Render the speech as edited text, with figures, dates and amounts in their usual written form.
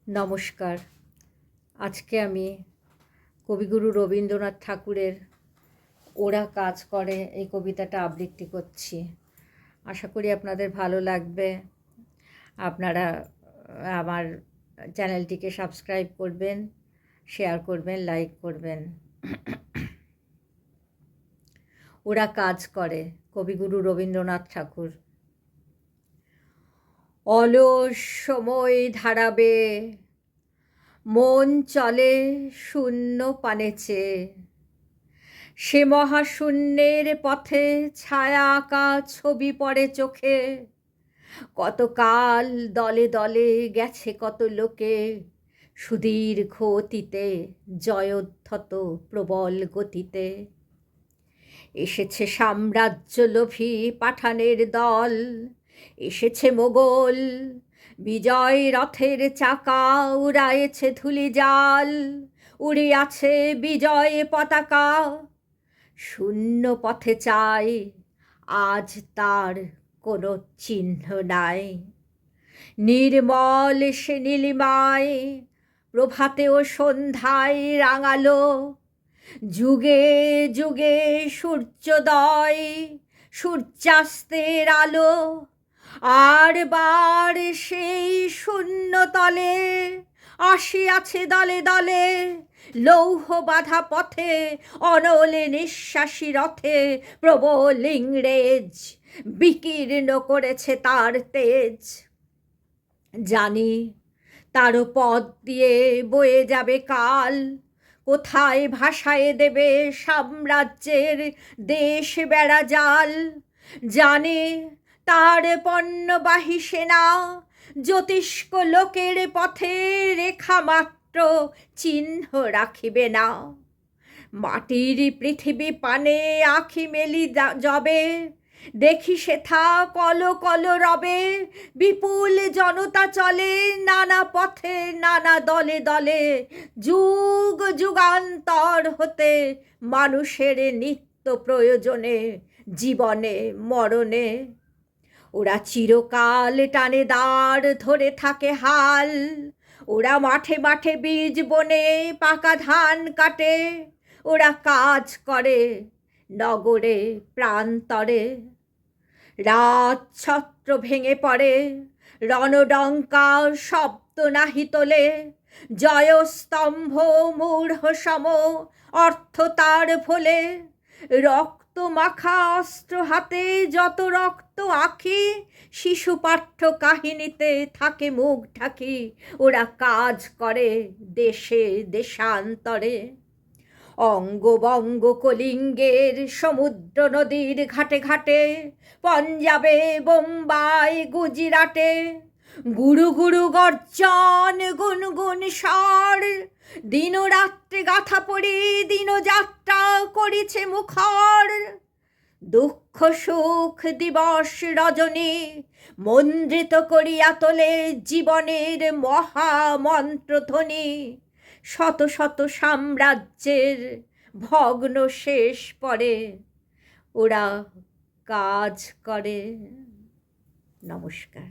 নমস্কার। আজকে আমি কবিগুরু রবীন্দ্রনাথ ঠাকুরের ওরা কাজ করে এই কবিতাটা আবৃত্তি করছি। আশা করি আপনাদের ভালো লাগবে। আপনারা আমার চ্যানেলটিকে সাবস্ক্রাইব করবেন, শেয়ার করবেন, লাইক করবেন। ওরা কাজ করে, কবিগুরু রবীন্দ্রনাথ ঠাকুর। অলস সময় ধারাবে, মন চলে শূন্য পানে চেয়ে, সে মহাশূন্যের পথে ছায়া আঁকা ছবি পড়ে চোখে। কতকাল দলে দলে গেছে কত লোকে, সুদীর্ঘ অতীতে জয়োদ্ধত প্রবল গতিতে। এসেছে সাম্রাজ্যলোভী পাঠানের দল, এসেছে মোগল বিজয় রথের চাকা, উড়ায়েছে ধূলিজাল, উড়িয়াছে বিজয় পতাকা। শূন্য পথে চাই আজ তার কোনো চিহ্ন নাই। নির্মল সে নীলিমায় প্রভাতে ও সন্ধ্যায় রাঙালো, যুগে যুগে সূর্যোদয় সূর্যাস্তের আলো। আর বার সেই শূন্য তলে আসিয়াছে দলে দলে, লৌহ বাধা পথে অনলে নিঃশ্বাসী রথে প্রবল ইংরেজ বিকীর্ণ করেছে তার তেজ। জানি তারও পথ দিয়ে বয়ে যাবে কাল, কোথায় ভাসায় দেবে সাম্রাজ্যের দেশ বেড়া জাল। জানে তার পণ্যবাহী সেনা জ্যোতিষ্ক লোকের পথে রেখা মাত্র চিহ্ন রাখিবে না। মাটির পৃথিবী পানে আখি মেলি যাবে, দেখি সেথা কল কল রবে। বিপুল জনতা চলে নানা পথে নানা দলে দলে, যুগ যুগান্তর হতে মানুষের নিত্য প্রয়োজনে জীবনে মরণে। ওরা চিরকাল টানে দাঁড় ধরে থাকে হাল, ওরা মাঠে মাঠে বীজ বনে পাকা ধান কাটে। ওরা কাজ করে নগরে প্রান্তরে, রাত ছত্র ভেঙে পড়ে রণডঙ্কা শব্দ নাহি তোলে। জয়স্তম্ভ মূঢ় সম অর্থ তার ভোলে, রক্ত মাখা অস্ত্র হাতে যত রক্ত আঁখি, শিশু পাঠ্য কাহিনীতে থাকে মুখ ঢাকি। ওরা কাজ করে দেশে দেশান্তরে, অঙ্গবঙ্গ কলিঙ্গের সমুদ্র নদীর ঘাটে ঘাটে, পঞ্জাবে বোম্বাই গুজরাটে। গুরু গুরু গর্জন গুনগুন স্বর, দিনরাত্রে গাথা পড়ি দিনযাত্রা করিছে মুখর। দুঃখ সুখ দিবস রজনী মন্দ্রিত করিয়া তোলে জীবনের মহামন্ত্রধ্বনি। শত শত সাম্রাজ্যের ভগ্ন শেষ পরে ওরা কাজ করে। নমস্কার।